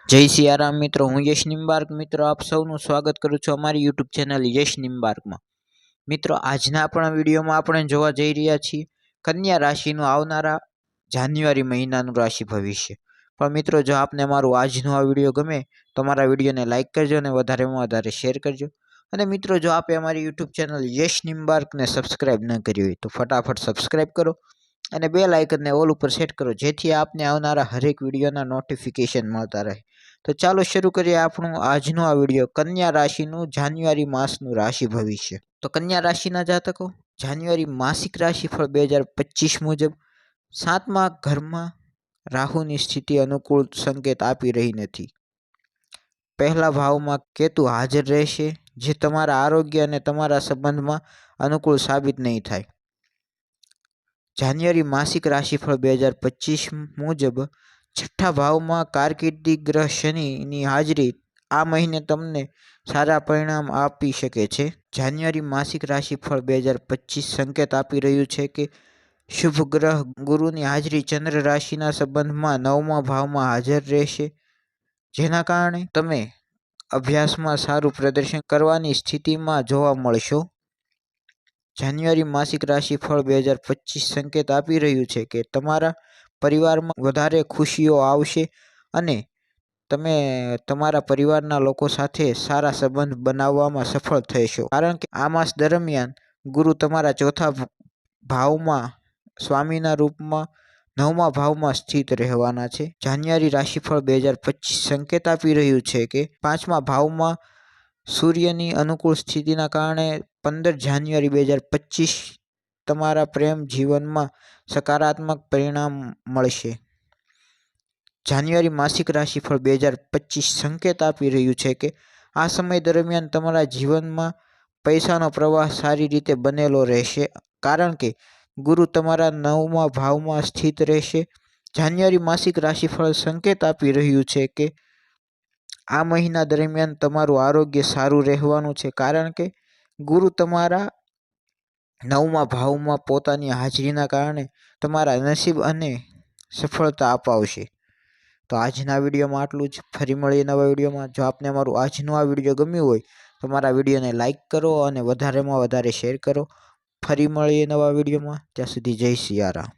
जय सियाराम मित्रों, हूँ यश निम्बार्क। मित्रों, आप सौનું સ્વાગત કરું છું અમારી યુટ્યુબ ચેનલ યશ નિમ્બાર્કમાં। મિત્રો, આજના આપણા વિડીયોમાં આપણે જોવા જઈ રહ્યા છીએ કન્યા રાશિનું આવનારા જાન્યુઆરી મહિનાનું રાશિ ભવિષ્ય। પણ મિત્રો, જો આપને મારું આજનો આ વિડીયો ગમે તો મારા વિડીયોને લાઇક કરજો અને વધારેમાં વધારે શેર કરજો। અને મિત્રો, જો આપે અમારી યુટ્યુબ ચેનલ યશ નિમ્બાર્કને સબસ્ક્રાઇબ ન કરી હોય તો ફટાફટ સબસ્ક્રાઇબ કરો અને બેલ આઇકનને ઓલ ઉપર સેટ કરો, જેથી આપને આવનારા હરેક વિડીયોના નોટિફિકેશન મળતા રહે। તો ચાલો શરૂ કરીએ આપણું આજનો આ વિડીયો કન્યા રાશિનું જાન્યુઆરી માસનું રાશિ ભવિષ્ય। તો કન્યા રાશિના જાતકો જાન્યુઆરી માસિક રાશિફળ 2025 મુજબ 7મા ઘરમાં રાહુની સ્થિતિ અનુકૂળ સંકેત આપી રહી નથી। પહેલા ભાવમાં કેતુ હાજર રહેશે, જે તમારા આરોગ્ય અને તમારા સંબંધમાં અનુકૂળ સાબિત નહીં થાય। જાન્યુઆરી માસિક રાશિફળ 2025 મુજબ છઠ્ઠા ભાવમાં કારકિર્દી ગ્રહ શનિની હાજરી આ મહિને તમને સારા પરિણામ આપી શકે છે। જાન્યુઆરી માસિક રાશિફળ 2025 સંકેત આપી રહ્યું છે કે શુભ ગ્રહ ગુરુની હાજરી ચંદ્ર રાશિના સંબંધમાં 9મા ભાવમાં હાજર રહેશે, જેના કારણે તમે અભ્યાસમાં સારું પ્રદર્શન કરવાની સ્થિતિમાં જોવા મળશો। જાન્યુઆરી માસિક રાશિફળ 2025 સંકેત આપી રહ્યું છે કે તમારા પરિવારમાં વધારે ખુશીઓ આવશે અને તમે તમારા પરિવારના લોકો સાથે સારા સંબંધ બનાવવામાં સફળ થશો, કારણ કે આ માસ દરમિયાન ગુરુ તમારા ચોથા ભાવમાં સ્વામીના રૂપમાં 9મા ભાવમાં સ્થિત રહેવાના છે। જાન્યુઆરી રાશિફળ 2025 સંકેત આપી રહ્યું છે કે 5મા ભાવમાં સૂર્યની અનુકૂળ સ્થિતિના કારણે 15 જાન્યુઆરી 2025 તમારા પ્રેમ જીવનમાં સકારાત્મક પરિણામ મળશે। જાન્યુઆરી માસિક રાશિફળ 2025 સંકેત આપી રહ્યું છે કે આ સમય દરમિયાન તમારા જીવનમાં પૈસાનો પ્રવાહ સારી રીતે બનેલો રહેશે, કારણ કે ગુરુ તમારા 9મા ભાવમાં સ્થિત રહેશે। જાન્યુઆરી માસિક રાશિફળ સંકેત આપી રહ્યું છે કે આ મહિના દરમિયાન તમારું આરોગ્ય સારું રહેવાનું છે, કારણ કે ગુરુ તમારા 9મા ભાવમાં પોતાની હાજરીના કારણે તમારા નસીબ અને સફળતા અપાવશે। તો આજના વિડીયોમાં આટલું જ। ફરી મળીએ નવા વિડીયોમાં। જો આપને મારું આજનો આ વિડીયો ગમ્યું હોય તો મારા વિડીયોને લાઇક કરો અને વધારેમાં વધારે શેર કરો। ફરી મળીએ નવા વિડીયોમાં, ત્યાં સુધી જય સિયારામ।